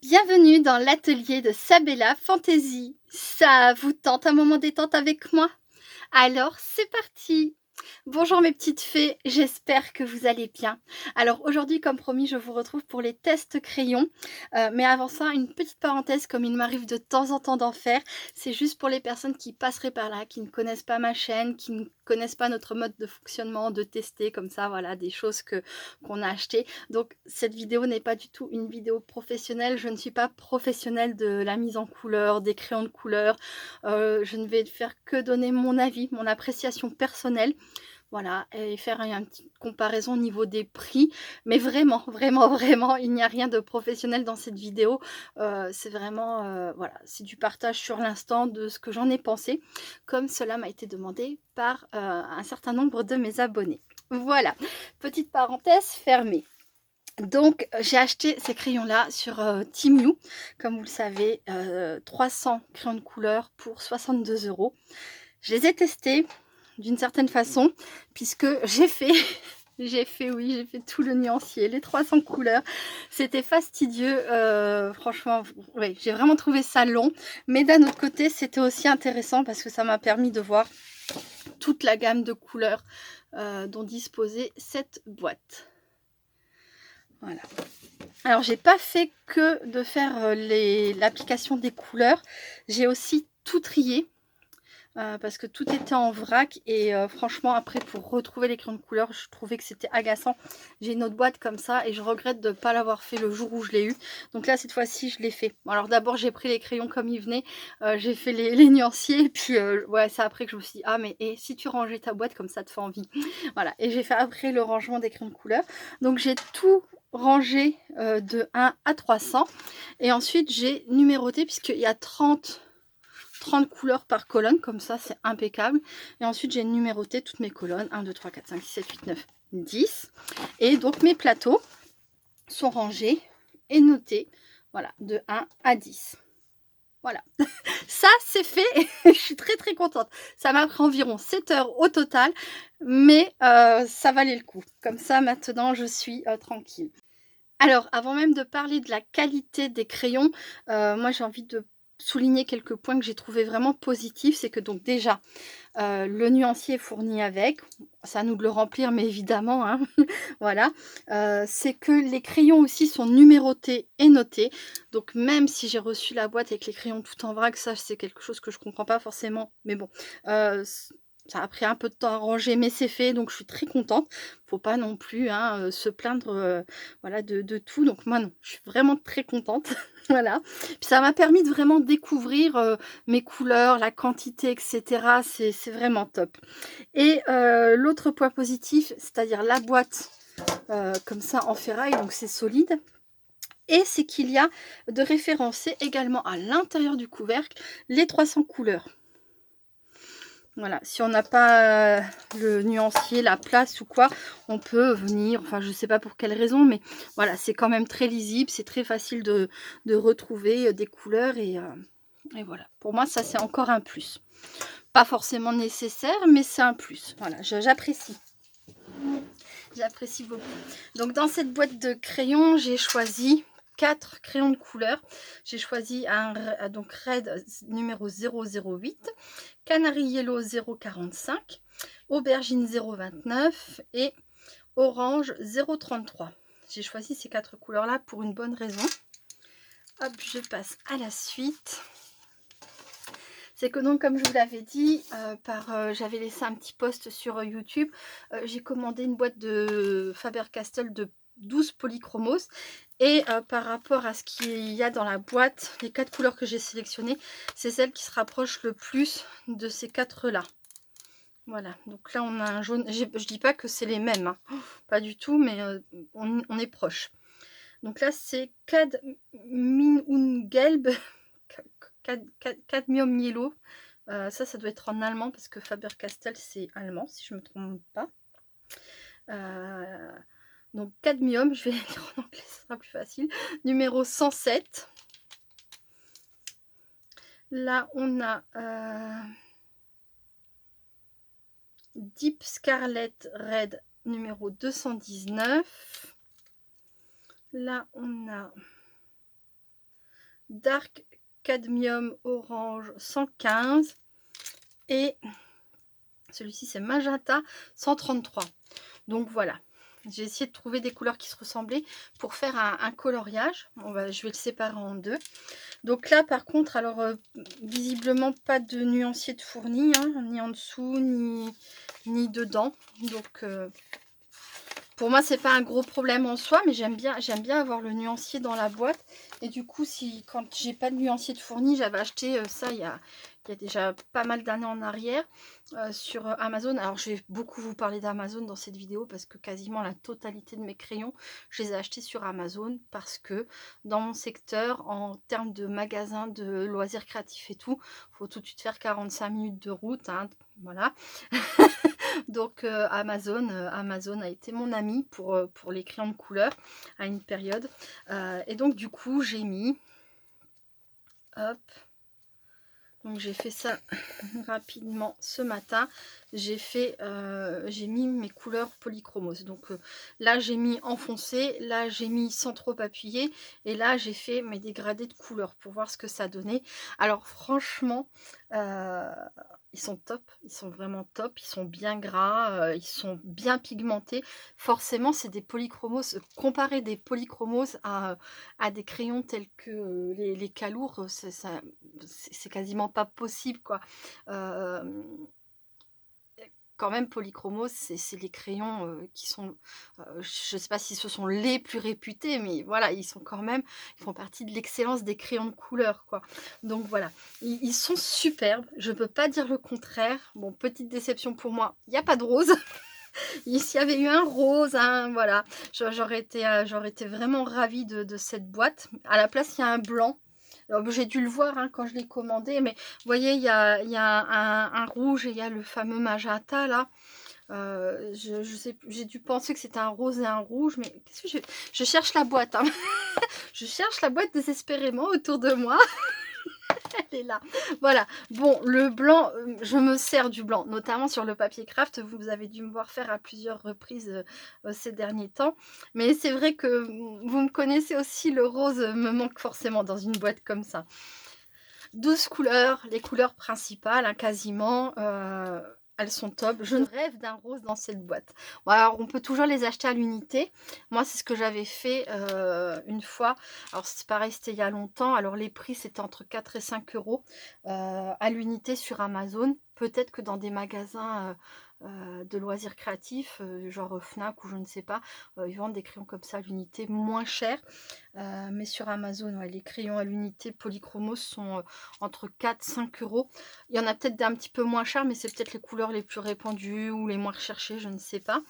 Bienvenue dans l'atelier de Sabella Fantasy. Ça vous tente un moment détente avec moi? Alors c'est parti! Bonjour mes petites fées, j'espère que vous allez bien. Alors aujourd'hui, comme promis, je vous retrouve pour les tests crayons. Mais avant ça, une petite parenthèse, comme il m'arrive de temps en temps d'en faire. C'est juste pour les personnes qui passeraient par là, qui ne connaissent pas ma chaîne, qui ne connaissent pas notre mode de fonctionnement, de tester comme ça, voilà, des choses qu'on a achetées. Donc cette vidéo n'est pas du tout une vidéo professionnelle. Je ne suis pas professionnelle de la mise en couleur, des crayons de couleur. Je ne vais faire que donner mon avis, mon appréciation personnelle. Voilà, et faire une petite comparaison au niveau des prix. Mais vraiment, vraiment, vraiment, il n'y a rien de professionnel dans cette vidéo. C'est vraiment, voilà, c'est du partage sur l'instant de ce que j'en ai pensé, comme cela m'a été demandé par un certain nombre de mes abonnés. Voilà, petite parenthèse fermée. Donc j'ai acheté ces crayons là sur Temu, comme vous le savez, 300 crayons de couleur pour 62 €. Je les ai testés d'une certaine façon, puisque j'ai fait j'ai fait tout le nuancier, les 300 couleurs. C'était fastidieux, franchement, ouais, j'ai vraiment trouvé ça long, mais d'un autre côté, c'était aussi intéressant parce que ça m'a permis de voir toute la gamme de couleurs dont disposait cette boîte. Voilà. Alors j'ai pas fait que de faire l'application des couleurs, j'ai aussi tout trié. Parce que tout était en vrac et franchement après pour retrouver les crayons de couleur je trouvais que c'était agaçant. J'ai une autre boîte comme ça et je regrette de ne pas l'avoir fait le jour où je l'ai eu. Donc là cette fois-ci je l'ai fait. Bon, alors d'abord j'ai pris les crayons comme ils venaient, j'ai fait les nuanciers et puis ouais, c'est après que je me suis dit ah mais et si tu rangeais ta boîte comme ça te fait envie. Voilà, et j'ai fait après le rangement des crayons de couleur. Donc j'ai tout rangé de 1 à 300 et ensuite j'ai numéroté puisqu'il y a 30 couleurs par colonne, comme ça c'est impeccable. Et ensuite j'ai numéroté toutes mes colonnes, 1, 2, 3, 4, 5, 6, 7, 8, 9, 10. Et donc mes plateaux sont rangés et notés, voilà, de 1 à 10. Voilà, ça c'est fait et je suis très très contente. Ça m'a pris environ 7 heures au total, mais ça valait le coup. Comme ça maintenant je suis tranquille. Alors, avant même de parler de la qualité des crayons, moi j'ai envie de souligner quelques points que j'ai trouvé vraiment positifs. C'est que donc déjà, le nuancier est fourni avec, c'est à nous de le remplir, mais évidemment, hein, voilà. C'est que les crayons aussi sont numérotés et notés. Donc même si j'ai reçu la boîte avec les crayons tout en vrac, ça c'est quelque chose que je comprends pas forcément, mais bon, ça a pris un peu de temps à ranger, mais c'est fait, donc je suis très contente. Faut pas non plus, hein, se plaindre, voilà, de tout. Donc moi non, je suis vraiment très contente, voilà. Puis ça m'a permis de vraiment découvrir, mes couleurs, la quantité et cetera. C'est vraiment top. Et l'autre point positif, c'est-à-dire la boîte, comme ça en ferraille, donc c'est solide. Et c'est qu'il y a de référencé également à l'intérieur du couvercle les 300 couleurs. Voilà, si on n'a pas le nuancier, la place ou quoi, on peut venir, enfin je sais pas pour quelle raison, mais voilà, c'est quand même très lisible, c'est très facile de retrouver des couleurs et voilà. Pour moi, ça c'est encore un plus. Pas forcément nécessaire, mais c'est un plus. Voilà, j'apprécie. J'apprécie beaucoup. Donc dans cette boîte de crayons, j'ai choisi 4 crayons de couleur. J'ai choisi donc Red numéro 008, Canary Yellow 045, Aubergine 029 et Orange 033. J'ai choisi ces 4 couleurs là pour une bonne raison. Hop, je passe à la suite. C'est que donc, comme je vous l'avais dit, j'avais laissé un petit post sur YouTube, j'ai commandé une boîte de Faber-Castell de 12 polychromos et par rapport à ce qu'il y a dans la boîte, les 4 couleurs que j'ai sélectionnées, c'est celle qui se rapproche le plus de ces 4 là. Voilà, donc là on a un jaune, je dis pas que c'est les mêmes, hein. Pas du tout, mais on est proche. Donc là c'est Cadmiumgelb, Cadmium Yellow. Ça doit être en allemand parce que Faber-Castell c'est allemand si je ne me trompe pas. Donc cadmium, je vais lire en anglais, ce sera plus facile. Numéro 107. Là on a Deep Scarlet Red numéro 219. Là on a Dark Cadmium Orange 115 et celui-ci c'est Magenta 133. Donc voilà, j'ai essayé de trouver des couleurs qui se ressemblaient pour faire un coloriage. Je vais le séparer en deux. Donc là par contre, alors visiblement pas de nuancier de fourni, hein, ni en dessous ni dedans. Donc pour moi c'est pas un gros problème en soi, mais j'aime bien avoir le nuancier dans la boîte. Et du coup, quand j'ai pas de nuancier de fourni, j'avais acheté ça il y a déjà pas mal d'années en arrière sur Amazon. Alors je vais beaucoup vous parler d'Amazon dans cette vidéo parce que quasiment la totalité de mes crayons, je les ai achetés sur Amazon parce que dans mon secteur, en termes de magasins de loisirs créatifs et tout, faut tout de suite faire 45 minutes de route, hein, voilà. Donc Amazon a été mon ami pour les crayons de couleur à une période. Et donc du coup j'ai mis, hop, donc j'ai fait ça rapidement ce matin. J'ai mis mes couleurs polychromos. Donc là j'ai mis enfoncé, là j'ai mis sans trop appuyer, et là j'ai fait mes dégradés de couleurs pour voir ce que ça donnait. Alors franchement, ils sont top, ils sont vraiment top, ils sont bien gras, ils sont bien pigmentés. Forcément c'est des polychromos, comparer des polychromos à des crayons tels que les Calours, c'est quasiment pas possible quoi. Quand même Polychromos, c'est les crayons qui sont, je sais pas si ce sont les plus réputés, mais voilà, ils sont quand même, ils font partie de l'excellence des crayons de couleur quoi. Donc voilà, ils sont superbes, je peux pas dire le contraire. Bon, petite déception pour moi, il n'y a pas de rose. S'il y avait eu un rose, hein, voilà, j'aurais été vraiment ravie de cette boîte. À la place, il y a un blanc. J'ai dû le voir hein, quand je l'ai commandé, mais vous voyez, il y a un rouge et il y a le fameux magenta là. Je sais, j'ai dû penser que c'était un rose et un rouge, mais qu'est-ce que je cherche la boîte, hein. Je cherche la boîte désespérément autour de moi. Elle est là. Voilà. Bon, le blanc, je me sers du blanc, notamment sur le papier craft. Vous avez dû me voir faire à plusieurs reprises ces derniers temps. Mais c'est vrai que vous me connaissez aussi, le rose me manque forcément dans une boîte comme ça. 12 couleurs, les couleurs principales, hein, quasiment. Elles sont top. Je rêve d'un rose dans cette boîte. Bon, alors, on peut toujours les acheter à l'unité. Moi, c'est ce que j'avais fait une fois. Alors, c'est pareil, c'était il y a longtemps. Alors, les prix, c'était entre 4 et 5 euros à l'unité sur Amazon. Peut-être que dans des magasins de loisirs créatifs, genre Fnac ou je ne sais pas, ils vendent des crayons comme ça à l'unité moins cher. Mais sur Amazon, ouais, les crayons à l'unité polychromos sont entre 4 et 5 euros. Il y en a peut-être d'un petit peu moins cher, mais c'est peut-être les couleurs les plus répandues ou les moins recherchées, je ne sais pas.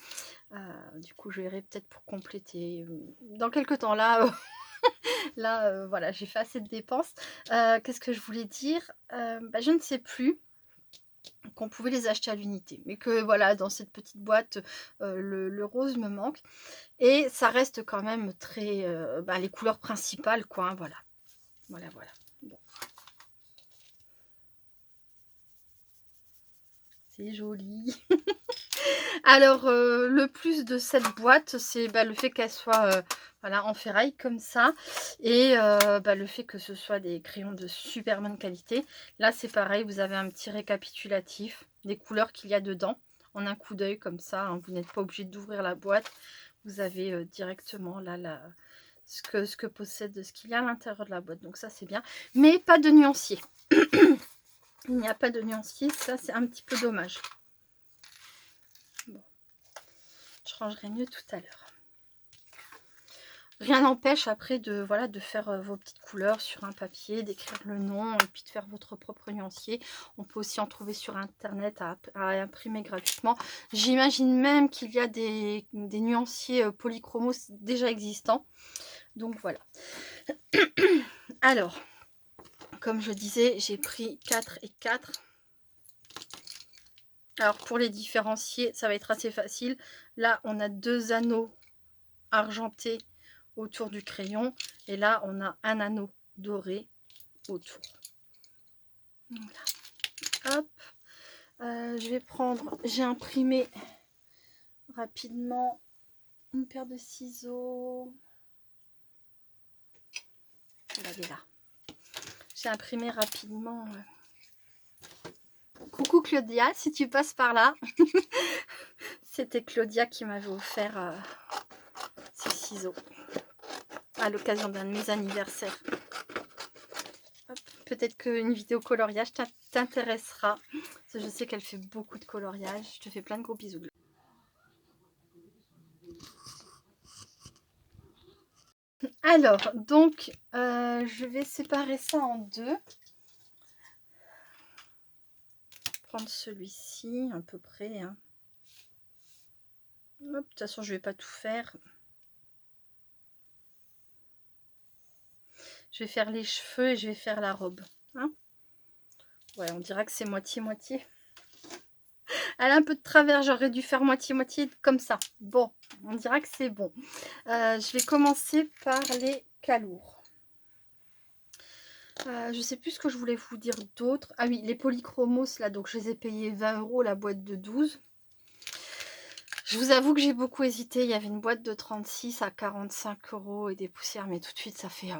Du coup, je verrai peut-être pour compléter dans quelques temps. Là, là voilà, j'ai fait assez de dépenses. Qu'est-ce que je voulais dire? Je ne sais plus qu'on pouvait les acheter à l'unité, mais que voilà, dans cette petite boîte, le rose me manque. Et ça reste quand même très... les couleurs principales, quoi, hein, voilà. Voilà. Bon. C'est joli. Alors, le plus de cette boîte, c'est le fait qu'elle soit voilà, en ferraille comme ça. Et le fait que ce soit des crayons de super bonne qualité. Là, c'est pareil, vous avez un petit récapitulatif des couleurs qu'il y a dedans. En un coup d'œil comme ça, hein, vous n'êtes pas obligé d'ouvrir la boîte. Vous avez directement là ce qu'il y a à l'intérieur de la boîte. Donc ça, c'est bien. Mais pas de nuancier. Il n'y a pas de nuancier. Ça, c'est un petit peu dommage. Bon. Je rangerai mieux tout à l'heure. Rien n'empêche après de faire vos petites couleurs sur un papier, d'écrire le nom et puis de faire votre propre nuancier. On peut aussi en trouver sur internet à imprimer gratuitement. J'imagine même qu'il y a des nuanciers polychromos déjà existants. Donc voilà. Alors, comme je disais, j'ai pris 4 et 4. Alors pour les différencier, ça va être assez facile. Là, on a 2 anneaux argentés autour du crayon. Et là, on a un anneau doré autour. Voilà. Hop. Je vais prendre... J'ai imprimé rapidement une paire de ciseaux. Elle est là. J'ai imprimé rapidement. Coucou Claudia, si tu passes par là. C'était Claudia qui m'avait offert ces ciseaux à l'occasion d'un de mes anniversaires. Peut-être qu'une vidéo coloriage t'intéressera. Je sais qu'elle fait beaucoup de coloriage. Je te fais plein de gros bisous. Alors, donc, je vais séparer ça en deux. Prendre celui-ci à peu près. Hein. Hop, de toute façon, je vais pas tout faire. Je vais faire les cheveux et je vais faire la robe. Hein, ouais, on dira que c'est moitié-moitié. Elle a un peu de travers, j'aurais dû faire moitié-moitié comme ça. Bon, on dira que c'est bon. Je vais commencer par les calours. Je sais plus ce que je voulais vous dire d'autre. Ah oui, les polychromos, là, donc je les ai payés 20 € la boîte de 12. Je vous avoue que j'ai beaucoup hésité. Il y avait une boîte de 36 à 45 € et des poussières, mais tout de suite, ça fait,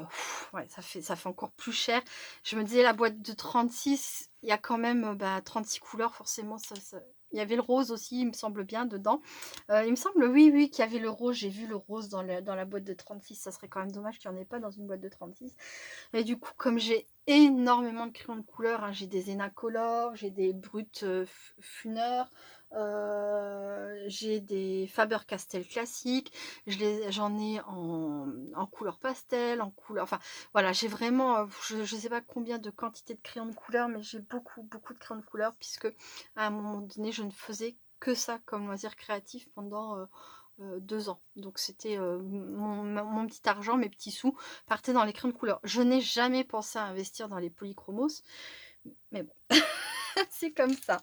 ouais, ça fait encore plus cher. Je me disais, la boîte de 36, il y a quand même 36 couleurs, forcément. Il y avait le rose aussi, il me semble bien, dedans. Il me semble, oui, qu'il y avait le rose. J'ai vu le rose dans la boîte de 36. Ça serait quand même dommage qu'il n'y en ait pas dans une boîte de 36. Et du coup, comme j'ai énormément de crayons de couleur, hein, j'ai des Enacolor, j'ai des Brut Funeur, j'ai des Faber-Castell classiques, j'en ai en couleur pastel, en couleur... Enfin, voilà, j'ai vraiment... je ne sais pas combien de quantité de crayons de couleur, mais j'ai beaucoup de crayons de couleur, puisque à un moment donné, je ne faisais que ça comme loisir créatif pendant... 2 ans. Donc c'était mon petit argent, mes petits sous partaient dans les crayons de couleur. Je n'ai jamais pensé à investir dans les polychromos, mais bon, c'est comme ça.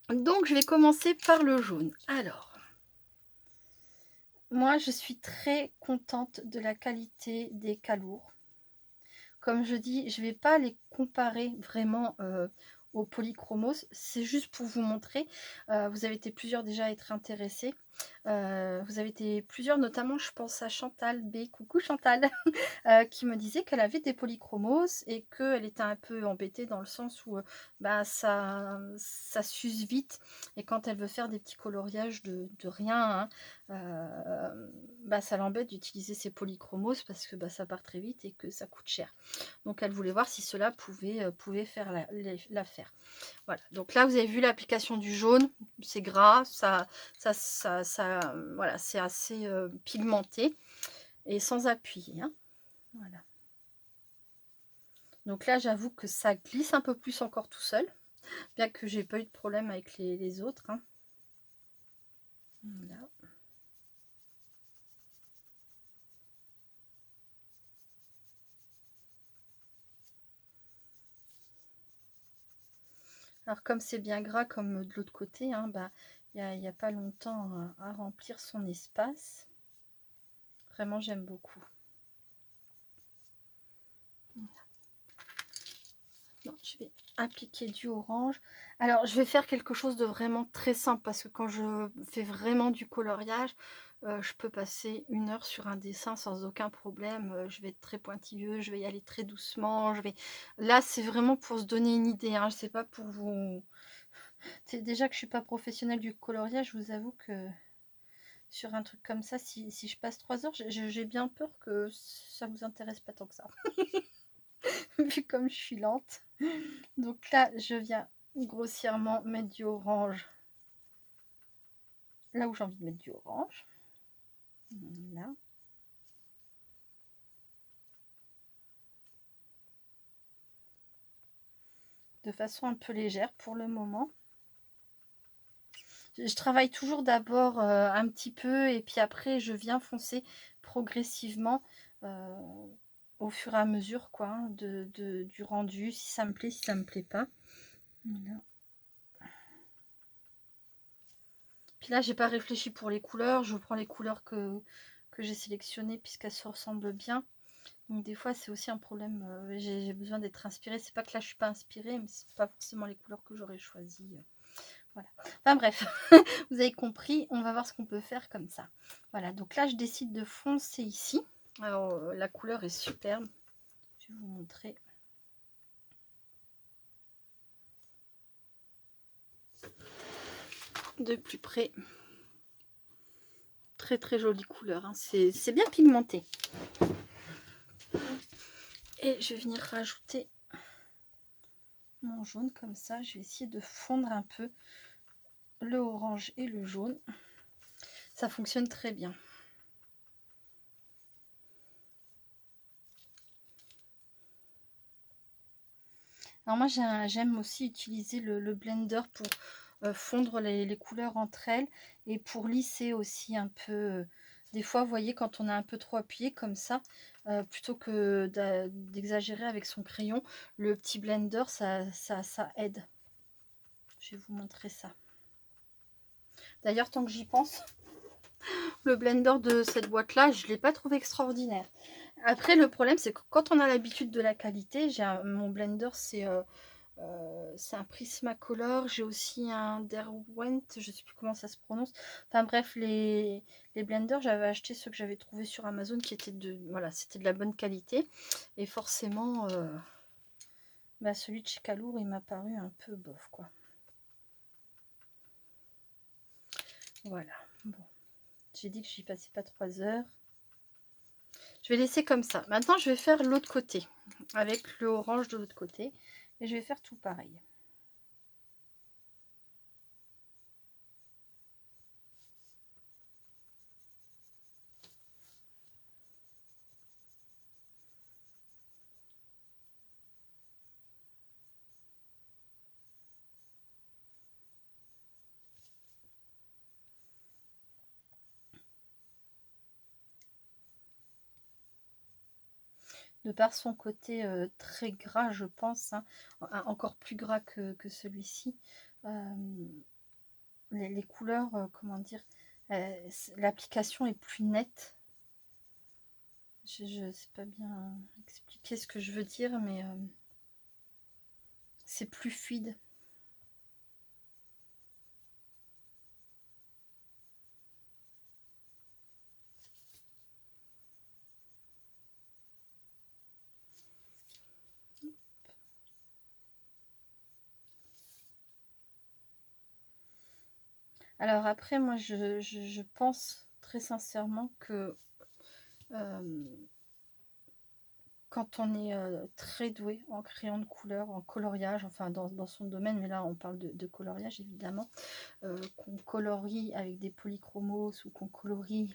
Donc je vais commencer par le jaune. Alors, moi je suis très contente de la qualité des calours. Comme je dis, je ne vais pas les comparer vraiment aux polychromos. C'est juste pour vous montrer. Vous avez été plusieurs déjà à être intéressés. Vous avez été plusieurs, notamment je pense à Chantal B. Coucou Chantal, qui me disait qu'elle avait des polychromos et qu'elle était un peu embêtée dans le sens où ça s'use vite et quand elle veut faire des petits coloriages de rien, hein, ça l'embête d'utiliser ces polychromos parce que ça part très vite et que ça coûte cher. Donc elle voulait voir si cela pouvait faire l'affaire. Voilà, donc là vous avez vu l'application du jaune, c'est gras, voilà, c'est assez pigmenté et sans appui. Hein. Voilà. Donc là j'avoue que ça glisse un peu plus encore tout seul, bien que j'ai pas eu de problème avec les autres. Hein. Voilà. Alors comme c'est bien gras comme de l'autre côté, hein, il n'y a pas longtemps à remplir son espace. Vraiment j'aime beaucoup. Voilà. Non, je vais appliquer du orange. Alors je vais faire quelque chose de vraiment très simple parce que quand je fais vraiment du coloriage, je peux passer 1 heure sur un dessin sans aucun problème. Je vais être très pointilleux, je vais y aller très doucement. Là c'est vraiment pour se donner une idée, hein, je sais pas pour vous. C'est déjà que je suis pas professionnelle du coloriage, je vous avoue que sur un truc comme ça, si je passe 3 heures, j'ai bien peur que ça vous intéresse pas tant que ça. Vu comme je suis lente. Donc là, je viens grossièrement mettre du orange. Là où j'ai envie de mettre du orange. Là. De façon un peu légère pour le moment. Je travaille toujours d'abord un petit peu et puis après je viens foncer progressivement au fur et à mesure quoi, hein, du rendu, si ça me plaît, si ça me plaît pas. Voilà. Puis là, j'ai pas réfléchi pour les couleurs. Je prends les couleurs que j'ai sélectionnées puisqu'elles se ressemblent bien. Donc des fois, c'est aussi un problème. J'ai besoin d'être inspirée. C'est pas que là, je suis pas inspirée, mais c'est pas forcément les couleurs que j'aurais choisies. Voilà. Enfin bref, vous avez compris. On va voir ce qu'on peut faire comme ça. Voilà. Donc là, je décide de foncer ici. Alors, la couleur est superbe. Je vais vous montrer. de plus près. Très très jolie couleur, hein. C'est bien pigmenté. Et je vais venir rajouter mon jaune comme ça. Je vais essayer de fondre un peu le orange et le jaune. Ça fonctionne très bien. Alors moi j'aime aussi utiliser le blender pour fondre les couleurs entre elles et pour lisser aussi un peu. Des fois, vous voyez, quand on a un peu trop appuyé comme ça, plutôt que d'exagérer avec son crayon, le petit blender, ça aide. Je vais vous montrer ça. D'ailleurs, tant que j'y pense, le blender de cette boîte-là, je ne l'ai pas trouvé extraordinaire. Après, le problème, c'est que quand on a l'habitude de la qualité, mon blender, c'est un Prismacolor. J'ai aussi un Derwent, je sais plus comment ça se prononce. Enfin bref, les blenders, j'avais acheté ceux que j'avais trouvé sur Amazon qui étaient voilà, c'était de la bonne qualité. Et forcément, celui de chez Kalour, il m'a paru un peu bof, quoi. Voilà. Bon, j'ai dit que j'y passais pas 3 heures. Je vais laisser comme ça. Maintenant, je vais faire l'autre côté avec le orange de l'autre côté et je vais faire tout pareil. De par son côté très gras, je pense, hein, encore plus gras que celui-ci, les couleurs, comment dire, l'application est plus nette. Je ne sais pas bien expliquer ce que je veux dire, mais c'est plus fluide. Alors après, moi, je pense très sincèrement que quand on est très doué en crayon de couleur, en coloriage, enfin dans son domaine, mais là on parle de coloriage évidemment, qu'on colorie avec des polychromos ou qu'on colorie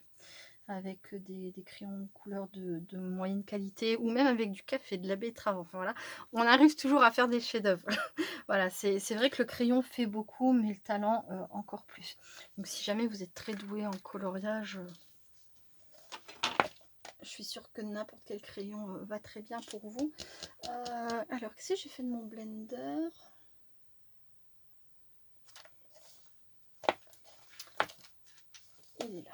avec des crayons de couleur de moyenne qualité ou même avec du café, de la betterave, enfin voilà, on arrive toujours à faire des chefs-d'œuvre. Voilà, c'est vrai que le crayon fait beaucoup, mais le talent encore plus. Donc si jamais vous êtes très doué en coloriage, je suis sûre que n'importe quel crayon va très bien pour vous. Alors, qu'est-ce que j'ai fait de mon blender? Il est là.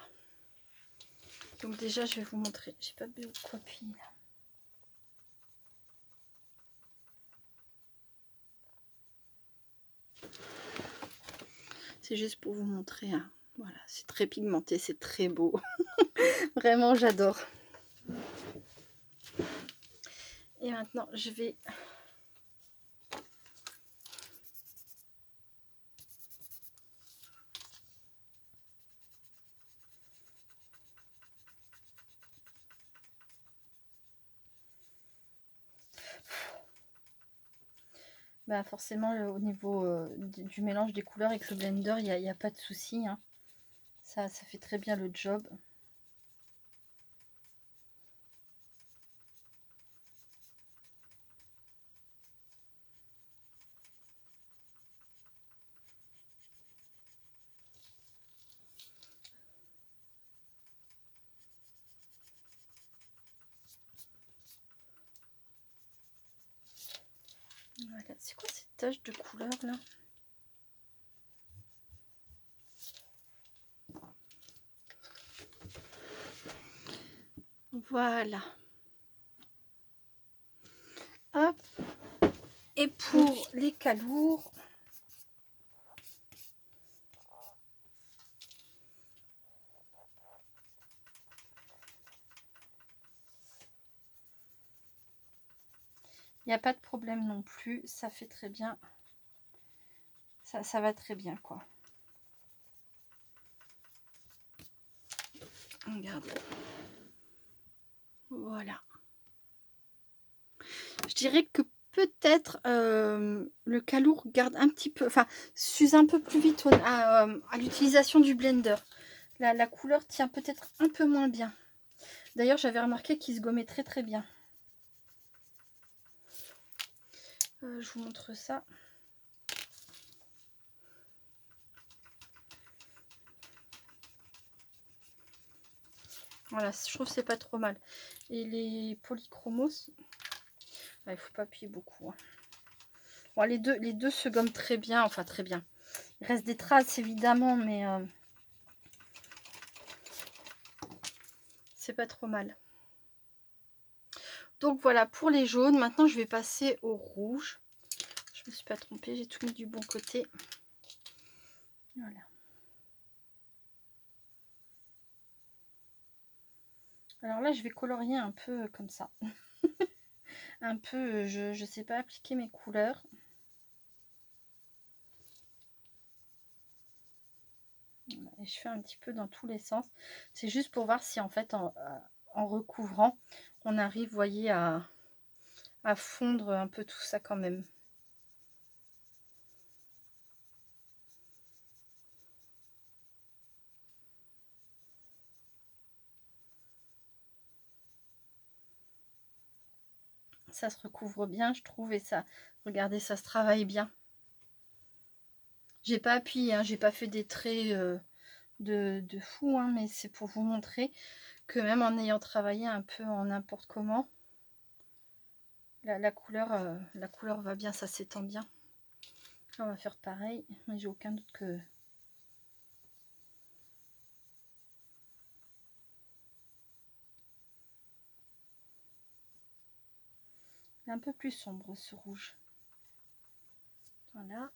Donc déjà, je vais vous montrer. J'ai pas bu de copie là. C'est juste pour vous montrer. Hein. Voilà, c'est très pigmenté, c'est très beau. Vraiment, j'adore. Et maintenant, je vais... Bah forcément, au niveau du mélange des couleurs avec le blender, il n'y a pas de souci. Hein. Ça fait très bien le job. Voilà, c'est quoi cette tache de couleur là? Voilà. Hop. Et pour les calours, il n'y a pas de problème non plus. Ça fait très bien Ça va très bien, quoi. Regarde. Voilà. Je dirais que peut-être le calour garde un petit peu, enfin, s'use un peu plus vite à l'utilisation du blender. La couleur tient peut-être un peu moins bien. D'ailleurs, j'avais remarqué qu'il se gommait très très bien. Je vous montre ça. Voilà, je trouve que c'est pas trop mal. Et les polychromos, il ne faut pas appuyer beaucoup. Hein. Bon, les deux se gomment très bien, enfin très bien. Il reste des traces évidemment, mais c'est pas trop mal. Donc voilà pour les jaunes. Maintenant, je vais passer au rouge. Je me suis pas trompée, j'ai tout mis du bon côté. Voilà. Alors là, je vais colorier un peu comme ça. Un peu, je sais pas appliquer mes couleurs. Et je fais un petit peu dans tous les sens. C'est juste pour voir si en fait, en recouvrant, on arrive, vous voyez, à fondre un peu tout ça quand même. Ça se recouvre bien, je trouve, et ça, regardez, ça se travaille bien. J'ai pas appuyé, hein, j'ai pas fait des traits de fou, hein, mais c'est pour vous montrer que même en ayant travaillé un peu en n'importe comment, la couleur va bien, ça s'étend bien. Là, on va faire pareil, mais j'ai aucun doute que... Il est un peu plus sombre ce rouge. Voilà.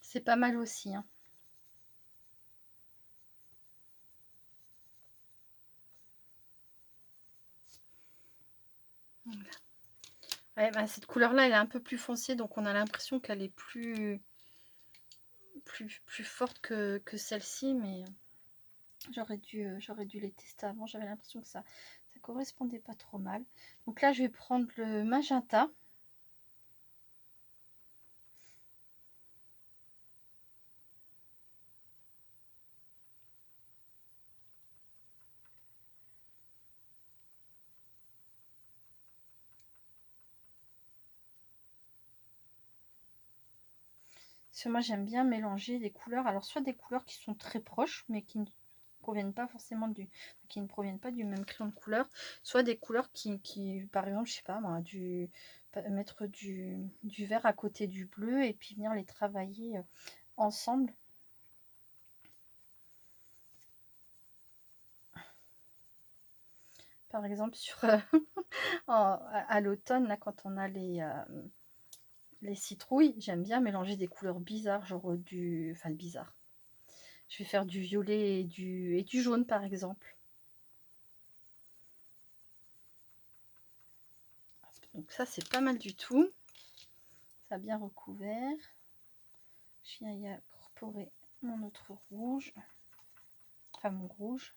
C'est pas mal aussi. Hein. Voilà. Ouais, bah, cette couleur-là, elle est un peu plus foncée, donc on a l'impression qu'elle est plus forte que celle-ci, mais j'aurais dû les tester avant. J'avais l'impression que ça correspondait pas trop mal. Donc là, je vais prendre le magenta. Parce que moi, j'aime bien mélanger des couleurs. Alors, soit des couleurs qui sont très proches, mais qui ne proviennent pas forcément qui ne proviennent pas du même crayon de couleur, soit des couleurs qui par exemple, je sais pas moi, mettre du vert à côté du bleu et puis venir les travailler ensemble. Par exemple, sur à l'automne, là, quand on a les citrouilles, j'aime bien mélanger des couleurs bizarres, genre enfin bizarre. Je vais faire du violet et du jaune, par exemple. Donc ça, c'est pas mal du tout. Ça a bien recouvert. Je viens y incorporer mon autre rouge. Enfin, mon rouge.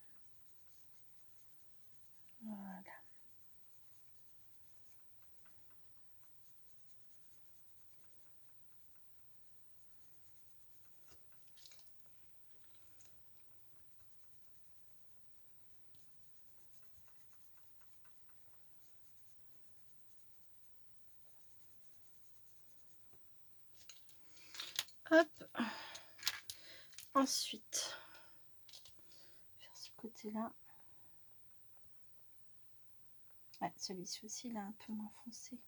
Voilà. Hop. Ensuite, faire ce côté-là. Ouais, celui-ci aussi, il est un peu moins foncé.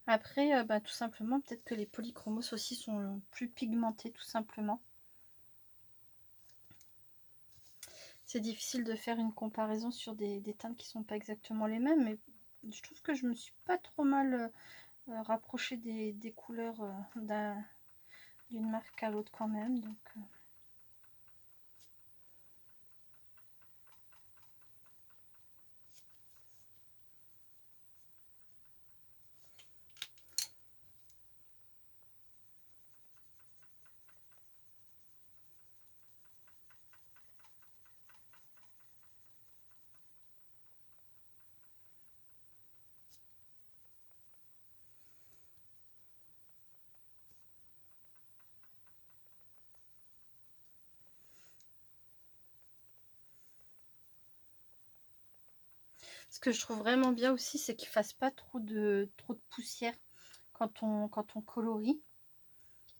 Après, bah, tout simplement, peut-être que les polychromos aussi sont plus pigmentés, tout simplement. C'est difficile de faire une comparaison sur des teintes qui sont pas exactement les mêmes, mais je trouve que je me suis pas trop mal rapprochée des couleurs d'une marque à l'autre quand même. Donc, ce que je trouve vraiment bien aussi, c'est qu'il ne fasse pas trop de poussière quand on colorie.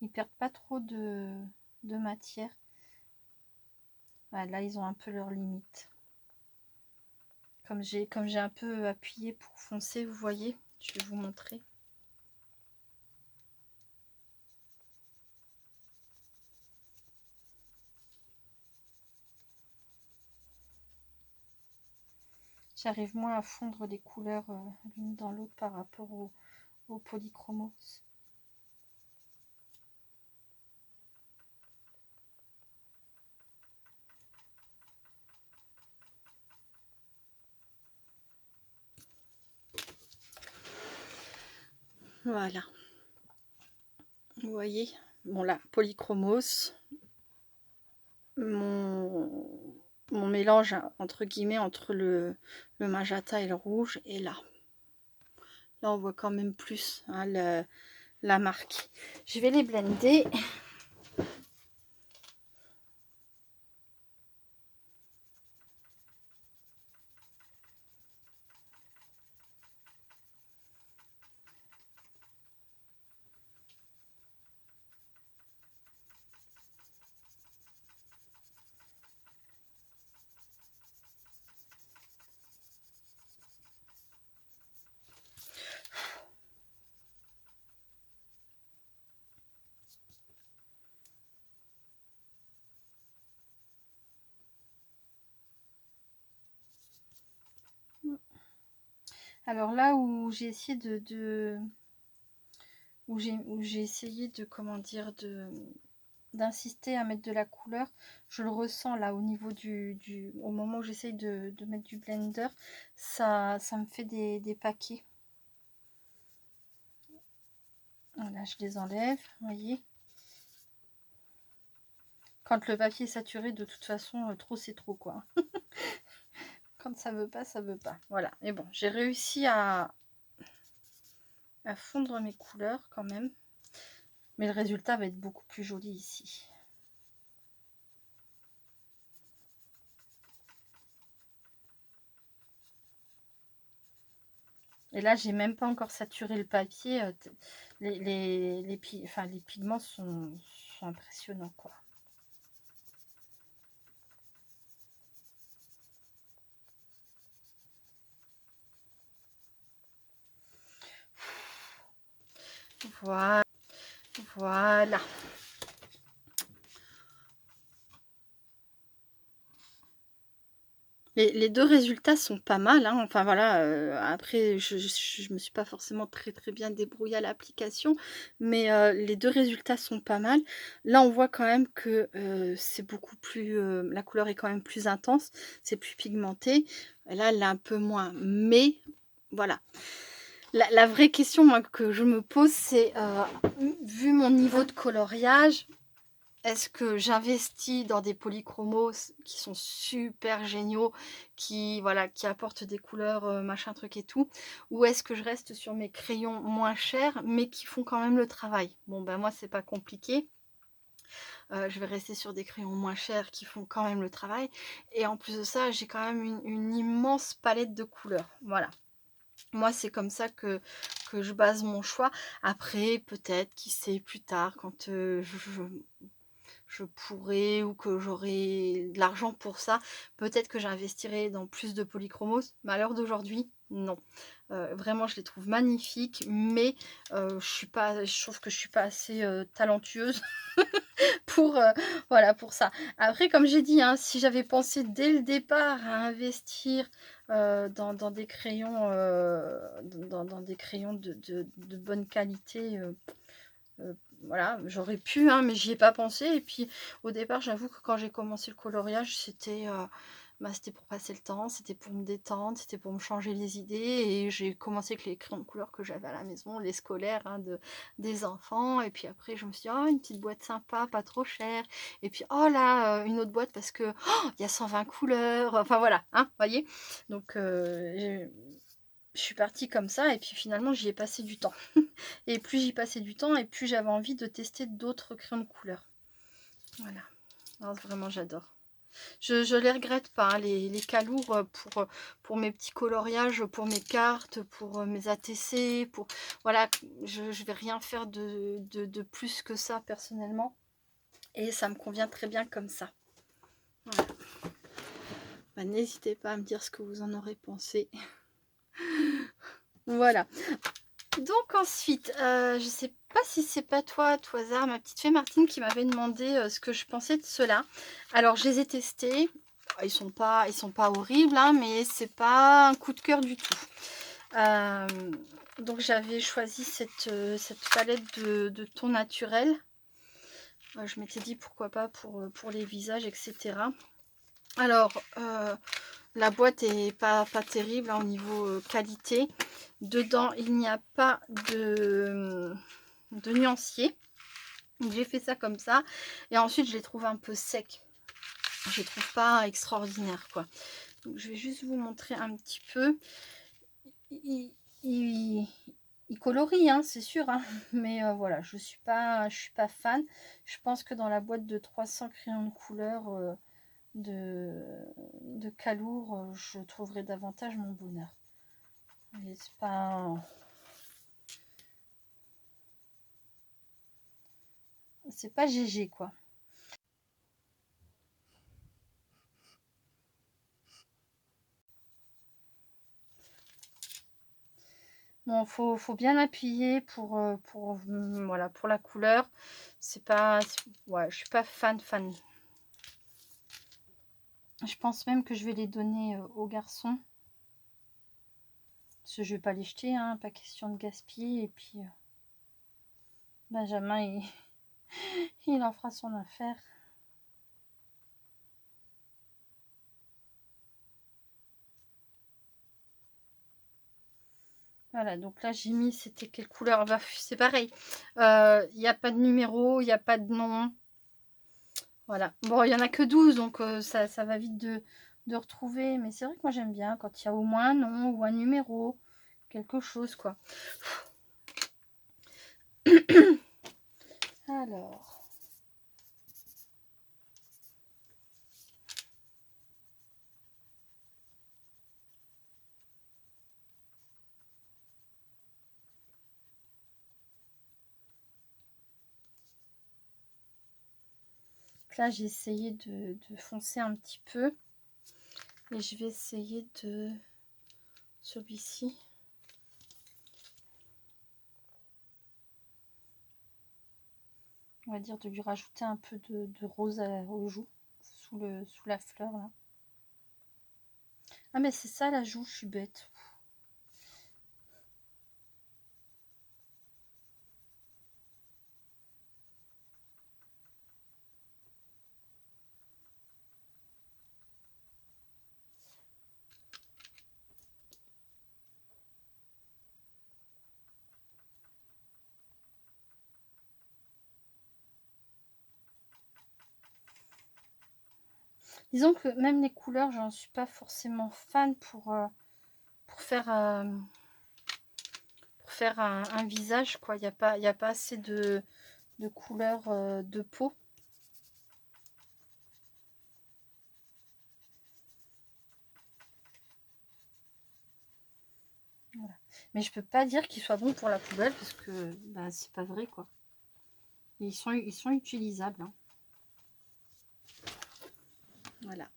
Ils ne perdent pas trop de matière. Voilà, là, ils ont un peu leurs limites. Comme j'ai un peu appuyé pour foncer, vous voyez, je vais vous montrer. J'arrive moins à fondre les couleurs l'une dans l'autre par rapport au polychromos. Voilà. Vous voyez, bon là, polychromos, mon mélange entre guillemets entre le magenta et le rouge, et là on voit quand même plus hein, la marque. Je vais les blender. Alors là où j'ai essayé où j'ai essayé de comment dire d'insister à mettre de la couleur, je le ressens là au niveau au moment où j'essaye de mettre du blender, ça me fait des paquets. Voilà, je les enlève, vous voyez. Quand le papier est saturé, de toute façon, trop c'est trop quoi. Quand ça veut pas, ça veut pas. Voilà, et bon, j'ai réussi à fondre mes couleurs quand même. Mais le résultat va être beaucoup plus joli ici. Et là, j'ai même pas encore saturé le papier. Les pigments sont impressionnants, quoi. Voilà. Voilà. Les deux résultats sont pas mal, hein. Enfin voilà, après je me suis pas forcément très bien débrouillée à l'application, mais les deux résultats sont pas mal. Là, on voit quand même que c'est beaucoup plus, la couleur est quand même plus intense, c'est plus pigmenté. Et là, elle est un peu moins, mais voilà. La vraie question moi, que je me pose, c'est vu mon niveau de coloriage, est-ce que j'investis dans des polychromos qui sont super géniaux, qui apportent des couleurs, machin truc et tout, ou est-ce que je reste sur mes crayons moins chers, mais qui font quand même le travail? Bon ben moi c'est pas compliqué. Je vais rester sur des crayons moins chers qui font quand même le travail. Et en plus de ça, j'ai quand même une immense palette de couleurs. Voilà. Moi, c'est comme ça que je base mon choix. Après, peut-être, qui sait, plus tard, quand je pourrais ou que j'aurai de l'argent pour ça, peut-être que j'investirai dans plus de polychromos. Mais à l'heure d'aujourd'hui, non. Vraiment, je les trouve magnifiques, mais je trouve que je suis pas assez talentueuse pour, voilà, pour ça. Après, comme j'ai dit, hein, si j'avais pensé dès le départ à investir dans des crayons, dans des crayons de bonne qualité, voilà, j'aurais pu, hein, mais j'y ai pas pensé. Et puis, au départ, j'avoue que quand j'ai commencé le coloriage, c'était pour passer le temps, c'était pour me détendre, c'était pour me changer les idées. Et j'ai commencé avec les crayons de couleur que j'avais à la maison, les scolaires, hein, des enfants. Et puis après, je me suis dit, oh, une petite boîte sympa, pas trop chère. Et puis, oh là, une autre boîte parce que il y a 120 couleurs. Enfin voilà, hein, voyez. Donc, je suis partie comme ça. Et puis finalement, j'y ai passé du temps. Et plus j'y passais du temps, et plus j'avais envie de tester d'autres crayons de couleur. Voilà. Alors, vraiment, j'adore. Je les regrette pas, hein, les calours pour mes petits coloriages, pour mes cartes, pour mes ATC, pour voilà, je vais rien faire de plus que ça personnellement. Et ça me convient très bien comme ça. Voilà. Bah, n'hésitez pas à me dire ce que vous en aurez pensé. Voilà. Donc ensuite, je sais pas si c'est pas toi, à tout hasard, ma petite fée Martine qui m'avait demandé ce que je pensais de ceux-là. Alors je les ai testés. Ils sont pas horribles, hein, mais c'est pas un coup de cœur du tout. Donc j'avais choisi cette palette de tons naturels. Je m'étais dit pourquoi pas pour les visages, etc. Alors, la boîte est pas terrible, hein, au niveau qualité. Dedans, il n'y a pas de nuancier. J'ai fait ça comme ça. Et ensuite, je les trouve un peu secs. Je les trouve pas extraordinaires, quoi. Donc, je vais juste vous montrer un petit peu. Il colorie, hein, c'est sûr. Hein. Mais voilà, je suis pas fan. Je pense que dans la boîte de 300 crayons de couleur de Calour, je trouverai davantage mon bonheur. Mais c'est pas... C'est pas GG, quoi. Bon, faut bien appuyer voilà, pour la couleur. C'est pas... Ouais, je suis pas fan. Je pense même que je vais les donner aux garçons. Parce que je vais pas les jeter, hein, pas question de gaspiller. Et puis, Benjamin, il en fera son affaire. Voilà, donc là j'ai mis, c'était quelle couleur? Bah, c'est pareil. Il n'y a pas de numéro, il n'y a pas de nom. Voilà. Bon, il n'y en a que 12, donc ça va vite de retrouver. Mais c'est vrai que moi j'aime bien quand il y a au moins un nom ou un numéro, quelque chose, quoi. Alors. Là, j'ai essayé de foncer un petit peu. Et je vais essayer de celui-ci. On va dire de lui rajouter un peu de rose aux joues, sous la fleur, là. Ah, mais c'est ça la joue, je suis bête. Disons que même les couleurs, j'en suis pas forcément fan pour faire, un visage, quoi. Il n'y a pas assez de couleurs de peau. Mais je peux pas dire qu'ils soient bons pour la poubelle parce que bah, c'est pas vrai quoi. Ils sont utilisables. Hein. Voilà.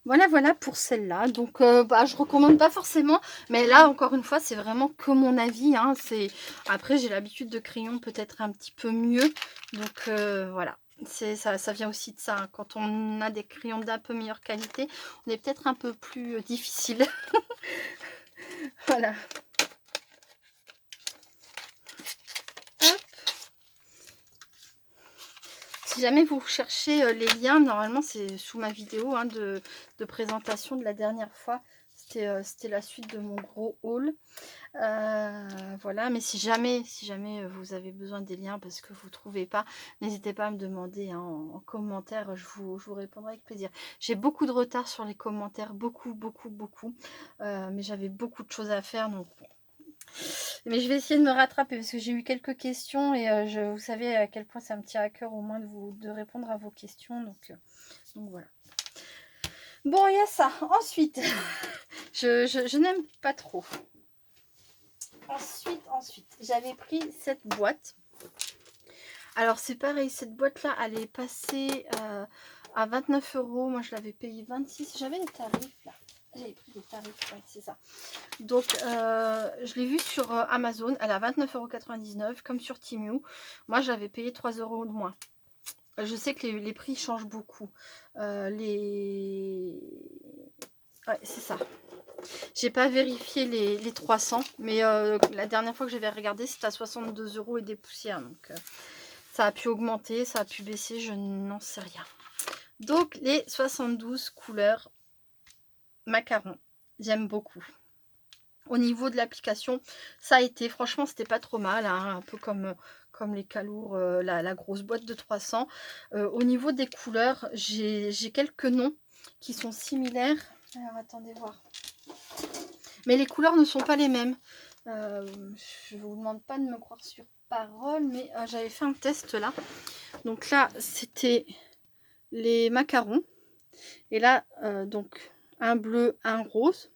Voilà pour celle-là. Donc, bah, je recommande pas forcément. Mais là, encore une fois, c'est vraiment que mon avis. Hein. Après, j'ai l'habitude de crayons peut-être un petit peu mieux. Donc, voilà. Ça vient aussi de ça. Hein. Quand on a des crayons d'un peu meilleure qualité, on est peut-être un peu plus difficile. Voilà. Hop. Si jamais vous recherchez les liens, normalement, c'est sous ma vidéo hein, de présentation de la dernière fois. C'était la suite de mon gros haul. Voilà, mais si jamais vous avez besoin des liens parce que vous ne trouvez pas, n'hésitez pas à me demander hein, en commentaire, je vous répondrai avec plaisir. J'ai beaucoup de retard sur les commentaires, beaucoup, mais j'avais beaucoup de choses à faire, donc mais je vais essayer de me rattraper parce que j'ai eu quelques questions et vous savez à quel point ça me tient à cœur au moins de répondre à vos questions, donc voilà. Bon, il y a ça. Ensuite, je n'aime pas trop. Ensuite, j'avais pris cette boîte. Alors, c'est pareil, cette boîte-là, elle est passée à 29 €. Moi, je l'avais payé 26. J'avais les tarifs, là. J'avais pris les tarifs, ouais, c'est ça. Donc, je l'ai vue sur Amazon. Elle est à 29,99 € comme sur Temu. Moi, j'avais payé 3 € de moins. Je sais que les prix changent beaucoup. Ouais, c'est ça. J'ai pas vérifié les 300, mais la dernière fois que j'avais regardé, c'était à 62 € et des poussières. Donc, ça a pu augmenter, ça a pu baisser, je n'en sais rien. Donc, les 72 couleurs macarons, j'aime beaucoup. Au niveau de l'application, ça a été, franchement, c'était pas trop mal, hein, un peu comme les Calours, la grosse boîte de 300. Au niveau des couleurs, j'ai quelques noms qui sont similaires. Alors, attendez voir. Mais les couleurs ne sont pas les mêmes. Je ne vous demande pas de me croire sur parole, mais j'avais fait un test là. Donc là, c'était les macarons. Et là, donc, un bleu, un rose.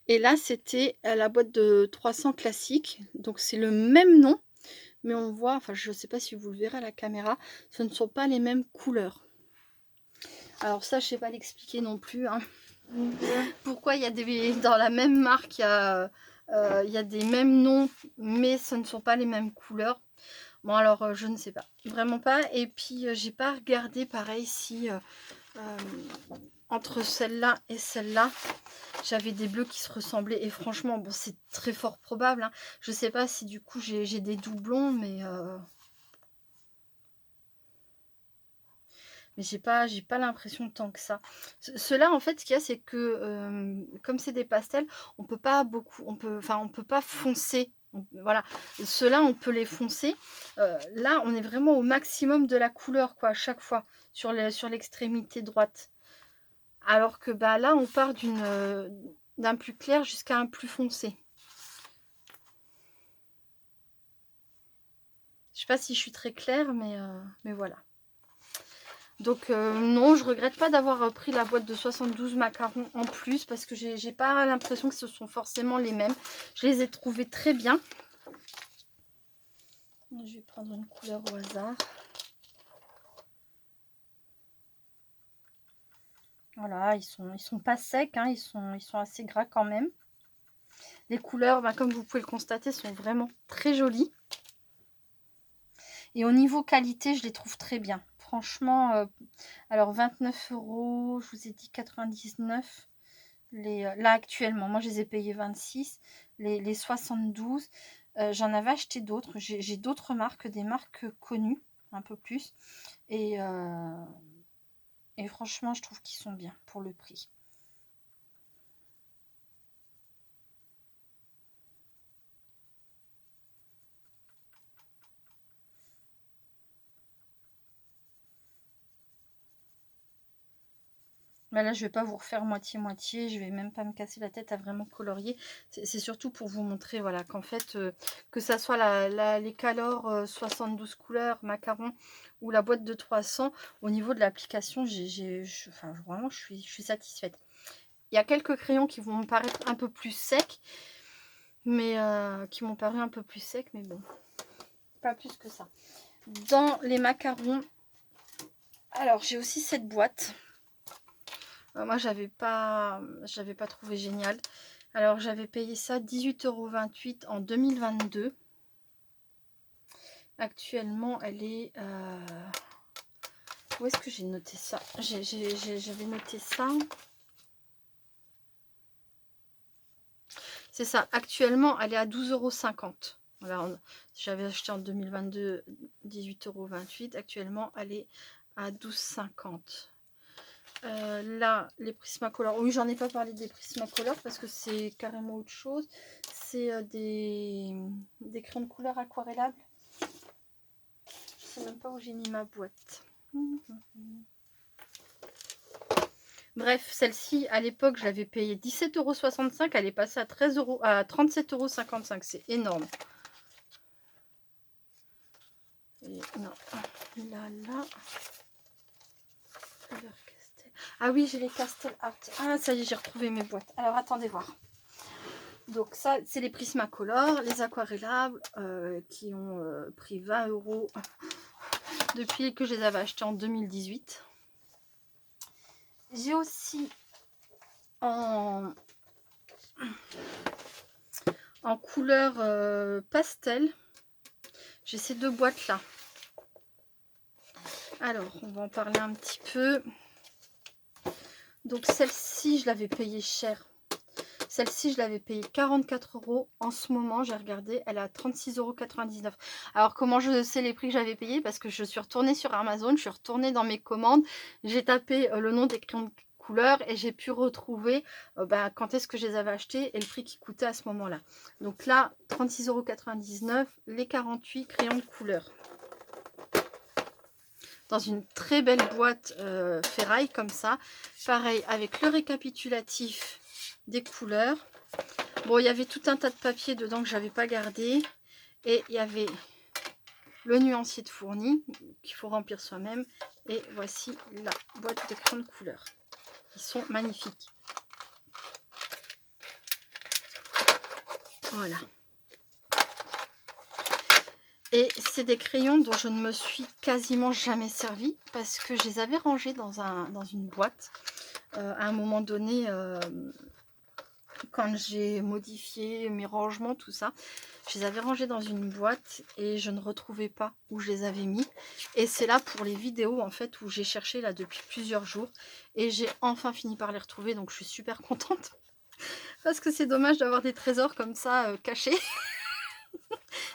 Et là, c'était la boîte de 300 classique. Donc, c'est le même nom. Mais on voit, enfin, je ne sais pas si vous le verrez à la caméra, ce ne sont pas les mêmes couleurs. Alors ça, je ne sais pas l'expliquer non plus. Hein. Pourquoi il y a des... Dans la même marque, il y a des mêmes noms, mais ce ne sont pas les mêmes couleurs. Bon, alors, je ne sais pas. Vraiment pas. Et puis, j'ai pas regardé, pareil, si entre celle-là et celle-là, j'avais des bleus qui se ressemblaient. Et franchement, bon, c'est très fort probable. Hein. Je sais pas si, du coup, j'ai des doublons, mais j'ai pas l'impression tant que ça. Ceux-là, en fait, ce qu'il y a, c'est que comme c'est des pastels, on peut pas on peut pas foncer. Voilà, ceux-là, on peut les foncer. Là, on est vraiment au maximum de la couleur, quoi, à chaque fois, sur l'extrémité droite. Alors que bah là, on part d'un plus clair jusqu'à un plus foncé. Je sais pas si je suis très claire, mais voilà. Donc non, je regrette pas d'avoir pris la boîte de 72 macarons en plus parce que j'ai pas l'impression que ce sont forcément les mêmes. Je les ai trouvés très bien. Je vais prendre une couleur au hasard. Voilà, ils sont pas secs, hein, ils sont assez gras quand même. Les couleurs, bah, comme vous pouvez le constater, sont vraiment très jolies. Et au niveau qualité, je les trouve très bien. Franchement, alors 29 €, je vous ai dit 99. Là actuellement, moi je les ai payés 26. Les 72, j'en avais acheté d'autres. J'ai d'autres marques, des marques connues, un peu plus. Et franchement, je trouve qu'ils sont bien pour le prix. Mais là, je vais pas vous refaire moitié-moitié. Je vais même pas me casser la tête à vraiment colorier. C'est surtout pour vous montrer, voilà, qu'en fait, que ça soit les Calours 72 couleurs, macarons ou la boîte de 300, au niveau de l'application, enfin, vraiment, je suis satisfaite. Il y a quelques crayons qui vont me paraître un peu plus secs, mais qui m'ont paru un peu plus secs, mais bon, pas plus que ça. Dans les macarons, alors j'ai aussi cette boîte. Moi, j'avais pas trouvé génial. Alors, j'avais payé ça 18,28 € en 2022. Actuellement, elle est... Où est-ce que j'ai noté ça? J'avais noté ça. C'est ça. Actuellement, elle est à 12,50 €. Alors, j'avais acheté en 2022 18,28 €. Actuellement, elle est à 12,50 €. Là, les Prismacolor. Oui, j'en ai pas parlé des Prismacolor parce que c'est carrément autre chose. C'est des crayons de couleur aquarellables. Je sais même pas où j'ai mis ma boîte. Bref, celle-ci, à l'époque, je l'avais payée 17,65 €. Elle est passée à 13 € à 37,55 €. C'est énorme. Et non, là. Ah oui, j'ai les Castel Art. Ah, ça y est, j'ai retrouvé mes boîtes. Alors, attendez voir. Donc, ça, c'est les Prismacolor, les aquarellables qui ont pris 20 € depuis que je les avais achetés en 2018. J'ai aussi en couleur pastel. J'ai ces deux boîtes là. Alors, on va en parler un petit peu. Donc, celle-ci, je l'avais payée cher. Celle-ci, je l'avais payée 44 €. En ce moment, j'ai regardé, elle est à 36,99 €. Alors, comment je sais les prix que j'avais payés? Parce que je suis retournée sur Amazon, je suis retournée dans mes commandes, j'ai tapé le nom des crayons de couleur et j'ai pu retrouver quand est-ce que je les avais achetés et le prix qui coûtait à ce moment-là. Donc là, 36,99 €, les 48 crayons de couleur. Dans une très belle boîte ferraille comme ça. Pareil, avec le récapitulatif des couleurs. Bon, il y avait tout un tas de papier dedans que j'avais pas gardé. Et il y avait le nuancier de fourni qu'il faut remplir soi-même. Et voici la boîte de crayons de couleur. Ils sont magnifiques. Voilà. Et c'est des crayons dont je ne me suis quasiment jamais servi parce que je les avais rangés dans une boîte à un moment donné quand j'ai modifié mes rangements, tout ça. Je les avais rangés dans une boîte et je ne retrouvais pas où je les avais mis. Et c'est là pour les vidéos en fait où j'ai cherché là depuis plusieurs jours et j'ai enfin fini par les retrouver, donc je suis super contente parce que c'est dommage d'avoir des trésors comme ça cachés.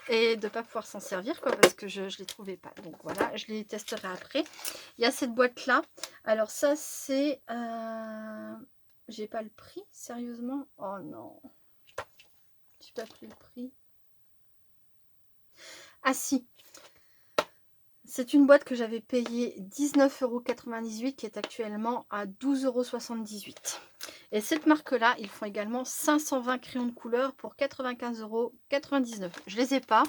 Et de ne pas pouvoir s'en servir quoi, parce que je ne les trouvais pas. Donc voilà, je les testerai après. Il y a cette boîte là. Alors ça c'est j'ai pas le prix, sérieusement. Oh non, j'ai pas pris le prix. Ah si, c'est une boîte que j'avais payée 19,98 € qui est actuellement à 12,78 €. Et cette marque là, ils font également 520 crayons de couleur pour 95,99 €. Je les ai pas.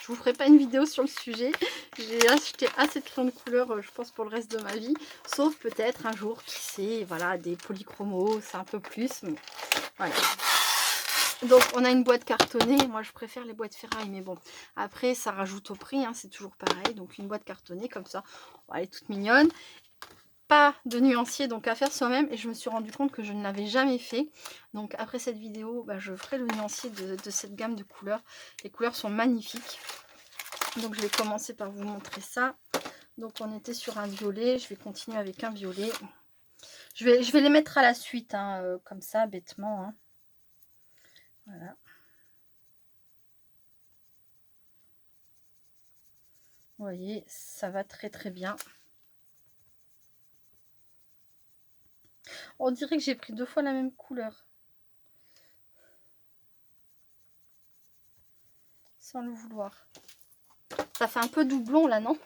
Je vous ferai pas une vidéo sur le sujet. J'ai acheté assez de crayons de couleur, je pense, pour le reste de ma vie. Sauf peut-être un jour, qui sait, voilà, des polychromos, c'est un peu plus. Mais voilà. Donc, on a une boîte cartonnée. Moi, je préfère les boîtes ferraille, mais bon. Après, ça rajoute au prix, hein, c'est toujours pareil. Donc, une boîte cartonnée, comme ça, elle est toute mignonne. Pas de nuancier, donc à faire soi-même. Et je me suis rendu compte que je ne l'avais jamais fait. Donc, après cette vidéo, je ferai le nuancier de cette gamme de couleurs. Les couleurs sont magnifiques. Donc je vais commencer par vous montrer ça. Donc on était sur un violet, je vais continuer avec un violet. Je vais les mettre à la suite, hein, comme ça, bêtement. Hein. Voilà. Vous voyez, ça va très très bien. On dirait que j'ai pris 2 fois la même couleur. Sans le vouloir. Ça fait un peu doublon là, non?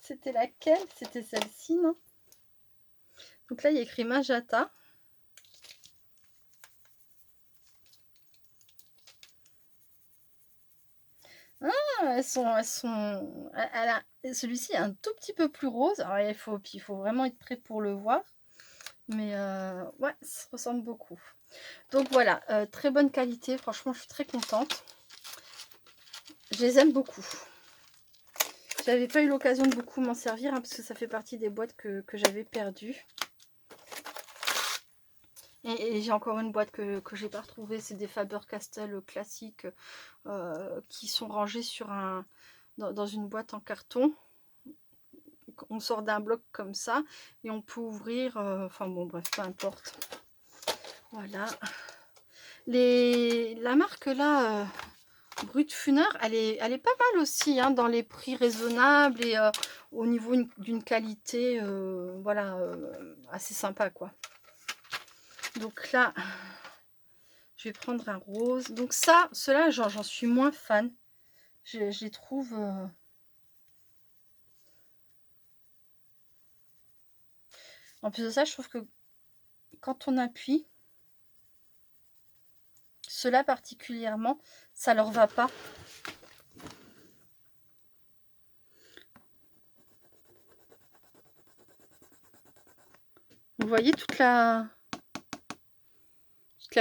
C'était laquelle? C'était celle-ci, non? Donc là, il y a écrit Magenta. Ah, celui-ci est un tout petit peu plus rose. Alors, il faut vraiment être prêt pour le voir. Mais ouais, ça se ressemble beaucoup. Donc voilà, très bonne qualité. Franchement, je suis très contente. Je les aime beaucoup. J'avais pas eu l'occasion de beaucoup m'en servir, hein, parce que ça fait partie des boîtes que j'avais perdues. Et j'ai encore une boîte que j'ai pas retrouvée. C'est des Faber-Castell classiques qui sont rangés sur dans une boîte en carton. On sort d'un bloc comme ça et on peut ouvrir. Enfin bon, bref, peu importe. Voilà. La marque là, Brut Funner, elle est pas mal aussi, hein, dans les prix raisonnables et au niveau d'une qualité, voilà, assez sympa quoi. Donc là, je vais prendre un rose. Donc ça, ceux-là, j'en suis moins fan. Je les trouve... En plus de ça, je trouve que quand on appuie, ceux-là particulièrement, ça leur va pas. Vous voyez toute la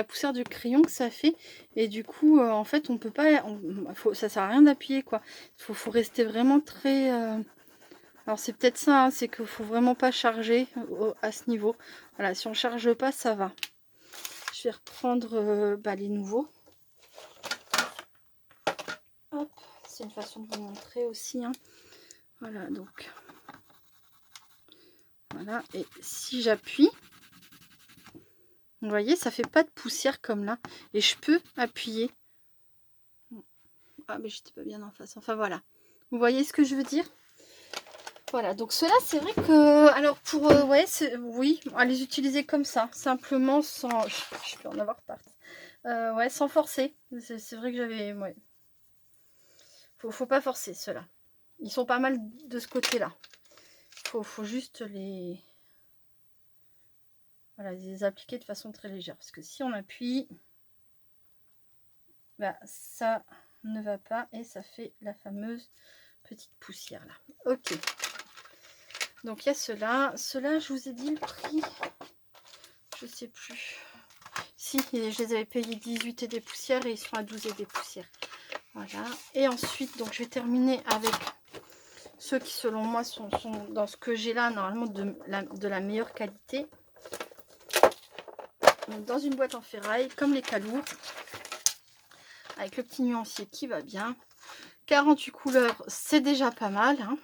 poussière du crayon que ça fait, et du coup en fait on peut pas, ça sert à rien d'appuyer quoi. Faut rester vraiment très alors c'est peut-être ça, hein, c'est qu'il faut vraiment pas charger à ce niveau. Voilà, si on charge pas, ça va. Je vais reprendre les nouveaux. Hop, c'est une façon de vous montrer aussi, hein. Voilà, donc voilà, et si j'appuie, vous voyez, ça fait pas de poussière comme là, et je peux appuyer. Ah mais j'étais pas bien en face, enfin voilà, vous voyez ce que je veux dire. Voilà, donc ceux-là, c'est vrai que, alors pour, ouais, oui, à les utiliser comme ça, simplement sans, je peux en avoir partout, ouais, sans forcer. C'est vrai que j'avais, ouais, faut pas forcer ceux-là. Ils sont pas mal de ce côté-là. Faut juste voilà, les appliquer de façon très légère, parce que si on appuie, bah, ça ne va pas et ça fait la fameuse petite poussière là. Ok. Donc il y a ceux-là. Ceux-là, je vous ai dit le prix. Je sais plus. Si, je les avais payés 18 et des poussières et ils sont à 12 et des poussières. Voilà. Et ensuite, donc je vais terminer avec ceux qui selon moi sont dans ce que j'ai là, normalement de la meilleure qualité. Donc, dans une boîte en ferraille, comme les calours. Avec le petit nuancier qui va bien. 48 couleurs, c'est déjà pas mal, hein.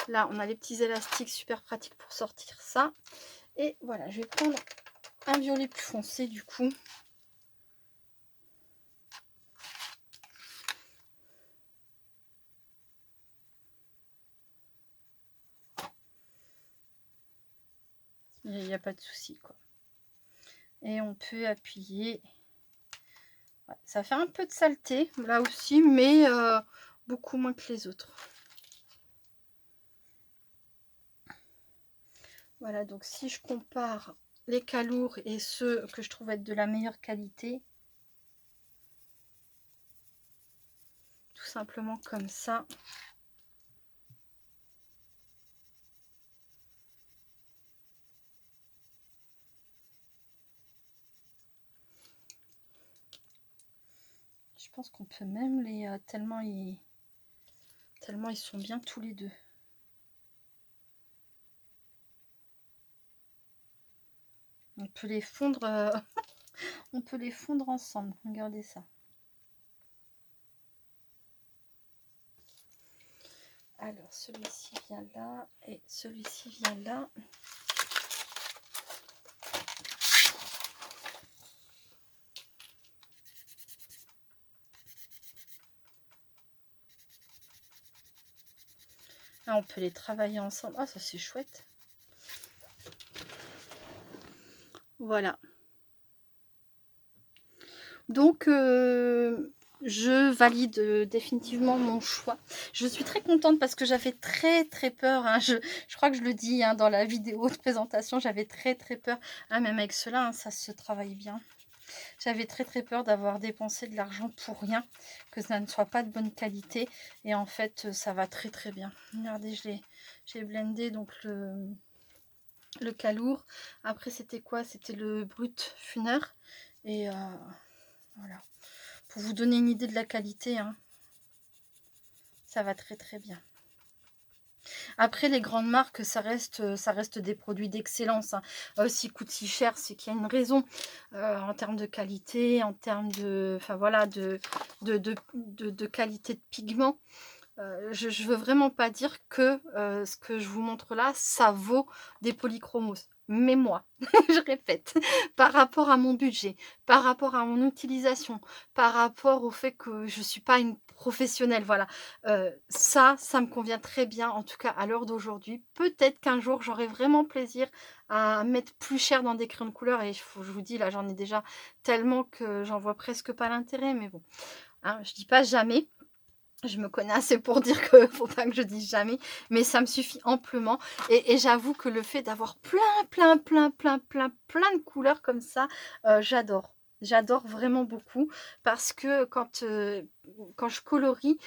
Là, on a les petits élastiques super pratiques pour sortir ça. Et voilà, je vais prendre un violet plus foncé du coup. Il n'y a pas de souci quoi. Et on peut appuyer. Ouais, ça fait un peu de saleté là aussi, mais beaucoup moins que les autres. Voilà, donc si je compare les calours et ceux que je trouve être de la meilleure qualité, tout simplement comme ça. Je pense qu'on peut même les... tellement ils sont bien tous les deux. On peut les fondre, on peut les fondre ensemble. Regardez ça. Alors, celui-ci vient là et celui-ci vient là. Là, on peut les travailler ensemble. Ah, ça c'est chouette. Voilà. Donc, je valide définitivement mon choix. Je suis très contente parce que j'avais très peur, hein. Je crois que je le dis, hein, dans la vidéo de présentation, j'avais très peur. Ah, même avec cela, hein, ça se travaille bien. J'avais très peur d'avoir dépensé de l'argent pour rien, que ça ne soit pas de bonne qualité. Et en fait, ça va très bien. Regardez, j'ai blendé donc le Calour. Après, c'était quoi? C'était le Brut Funer. Et voilà. Pour vous donner une idée de la qualité, hein, ça va très très bien. Après, les grandes marques, ça reste des produits d'excellence, hein. S'ils coûtent si cher, c'est qu'il y a une raison. En termes de qualité, en termes de, enfin voilà, de qualité de pigment. Je ne veux vraiment pas dire que ce que je vous montre là, ça vaut des polychromos. Mais moi, je répète, par rapport à mon budget, par rapport à mon utilisation, par rapport au fait que je ne suis pas une professionnelle, voilà, ça me convient très bien, en tout cas à l'heure d'aujourd'hui. Peut-être qu'un jour, j'aurai vraiment plaisir à mettre plus cher dans des crayons de couleur. Et je vous dis, là, j'en ai déjà tellement que j'en vois presque pas l'intérêt. Mais bon, hein, je dis pas jamais. Je me connais assez pour dire que faut pas que je dise jamais, mais ça me suffit amplement. Et j'avoue que le fait d'avoir plein de couleurs comme ça, j'adore. J'adore vraiment beaucoup parce que quand je colorie,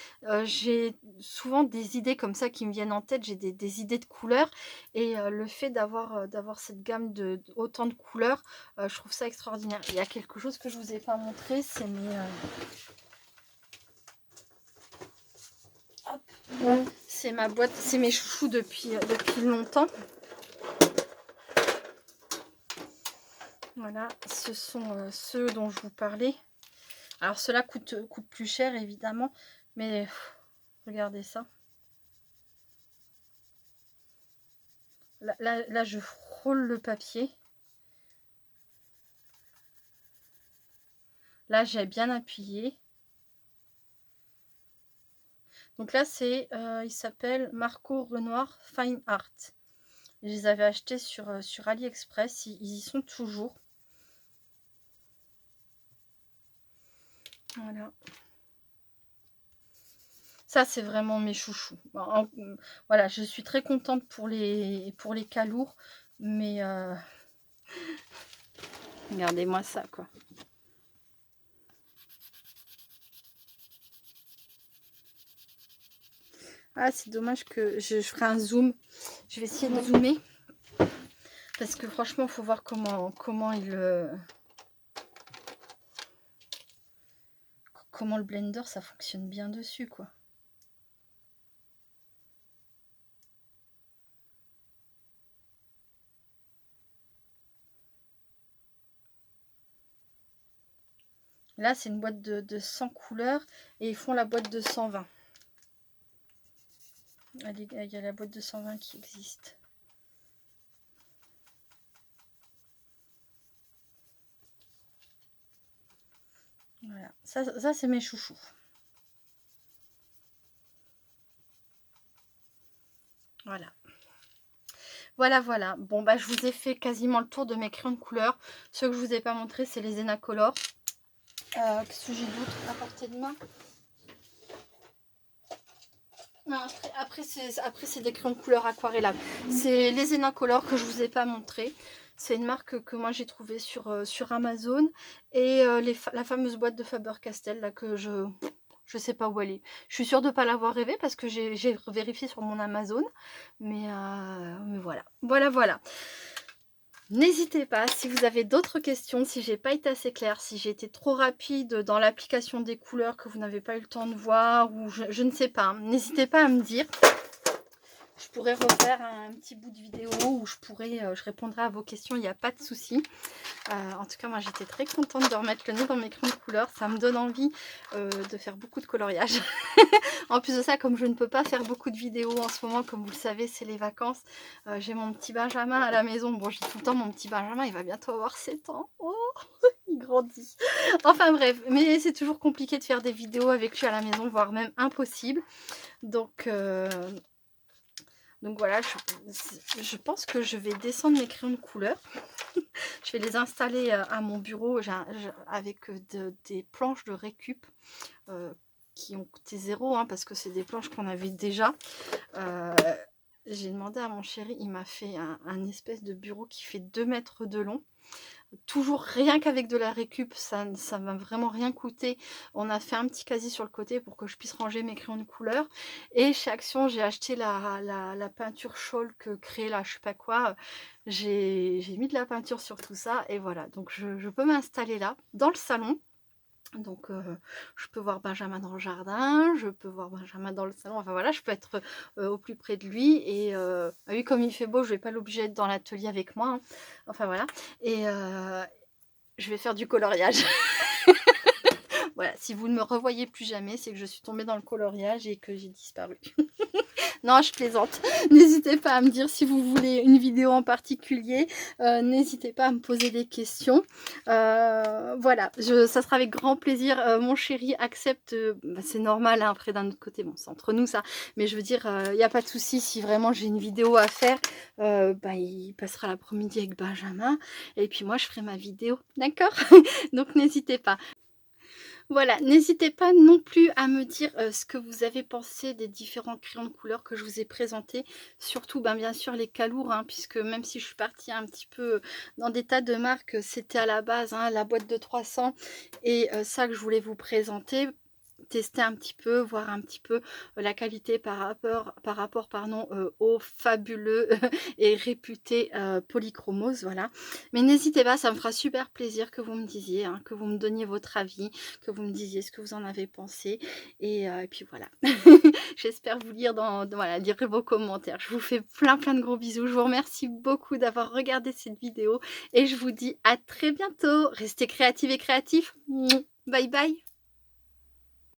j'ai souvent des idées comme ça qui me viennent en tête. J'ai des idées de couleurs et le fait d'avoir cette gamme autant de couleurs, je trouve ça extraordinaire. Il y a quelque chose que je vous ai pas montré, c'est c'est ma boîte, c'est mes chouchous depuis longtemps. Voilà, ce sont ceux dont je vous parlais. Alors ceux-là coûtent plus cher évidemment, mais regardez ça. Là, je frôle le papier. Là, j'ai bien appuyé. Donc là, c'est, il s'appelle Marco Renoir Fine Art. Je les avais achetés sur AliExpress, ils y sont toujours. Voilà. Ça, c'est vraiment mes chouchous. Voilà, je suis très contente pour les calours, mais regardez-moi ça, quoi. Ah, c'est dommage que je ferai un zoom. Je vais essayer de zoomer. Parce que franchement, il faut voir comment le blender, ça fonctionne bien dessus, quoi. Là, c'est une boîte de 100 couleurs et ils font la boîte de 120. Allez, il y a la boîte de 120 qui existe. Voilà, ça c'est mes chouchous. Voilà. Voilà. Bon, bah, je vous ai fait quasiment le tour de mes crayons de couleur. Ceux que je vous ai pas montré, c'est les Enacolor. Qu'est-ce que j'ai d'autre à portée de main? Non, après c'est des crayons de couleur aquarellables. C'est les Enacolor que je vous ai pas montré. C'est une marque que moi j'ai trouvée sur Amazon. Et la fameuse boîte de Faber-Castell là que je sais pas où elle est. Je suis sûre de ne pas l'avoir rêvé parce que j'ai vérifié sur mon Amazon. Mais voilà. Voilà. N'hésitez pas, si vous avez d'autres questions, si j'ai pas été assez claire, si j'ai été trop rapide dans l'application des couleurs, que vous n'avez pas eu le temps de voir, ou je ne sais pas, hein, n'hésitez pas à me dire. Je pourrais refaire un petit bout de vidéo où je répondrai à vos questions, il n'y a pas de souci. En tout cas, moi j'étais très contente de remettre le nez dans mes crayons de couleur. Ça me donne envie de faire beaucoup de coloriage. En plus de ça, comme je ne peux pas faire beaucoup de vidéos en ce moment, comme vous le savez, c'est les vacances. J'ai mon petit Benjamin à la maison. Bon, je dis tout le temps mon petit Benjamin, il va bientôt avoir 7 ans. Oh, il grandit. Enfin bref, mais c'est toujours compliqué de faire des vidéos avec lui à la maison, voire même impossible. Donc voilà, je pense que je vais descendre mes crayons de couleur. Je vais les installer à mon bureau avec des planches de récup qui ont coûté 0 hein, parce que c'est des planches qu'on avait déjà. J'ai demandé à mon chéri, il m'a fait un espèce de bureau qui fait 2 mètres de long. Toujours rien qu'avec de la récup, ça m'a vraiment rien coûté. On a fait un petit casier sur le côté pour que je puisse ranger mes crayons de couleur et chez Action, j'ai acheté la peinture Chalk Craie là, je sais pas quoi. J'ai mis de la peinture sur tout ça et voilà, donc je peux m'installer là, dans le salon. Donc je peux voir Benjamin dans le jardin, je peux voir Benjamin dans le salon, enfin voilà, je peux être, au plus près de lui et bah oui, comme il fait beau, je vais pas l'obliger d'être dans l'atelier avec moi, hein. Enfin voilà et je vais faire du coloriage. Voilà, si vous ne me revoyez plus jamais, c'est que je suis tombée dans le coloriage et que j'ai disparu. Non, je plaisante. N'hésitez pas à me dire si vous voulez une vidéo en particulier. N'hésitez pas à me poser des questions. Voilà, ça sera avec grand plaisir. Mon chéri accepte, bah, c'est normal, hein, après d'un autre côté, bon, c'est entre nous ça. Mais je veux dire, il n'y a pas de souci si vraiment j'ai une vidéo à faire. Bah, il passera l'après-midi avec Benjamin. Et puis moi, je ferai ma vidéo. D'accord? Donc n'hésitez pas. Voilà, n'hésitez pas non plus à me dire, ce que vous avez pensé des différents crayons de couleur que je vous ai présentés. Surtout, ben, bien sûr les Calours, hein, puisque même si je suis partie un petit peu dans des tas de marques, c'était à la base, hein, la boîte de 300 et ça que je voulais vous présenter. Tester un petit peu, voir un petit peu la qualité par rapport pardon, au fabuleux et réputé Polychromos, voilà. Mais n'hésitez pas, ça me fera super plaisir que vous me disiez, hein, que vous me donniez votre avis, que vous me disiez ce que vous en avez pensé. Et puis voilà. J'espère vous lire voilà, lire vos commentaires. Je vous fais plein plein de gros bisous. Je vous remercie beaucoup d'avoir regardé cette vidéo et je vous dis à très bientôt. Restez créatives et créatifs. Bye bye.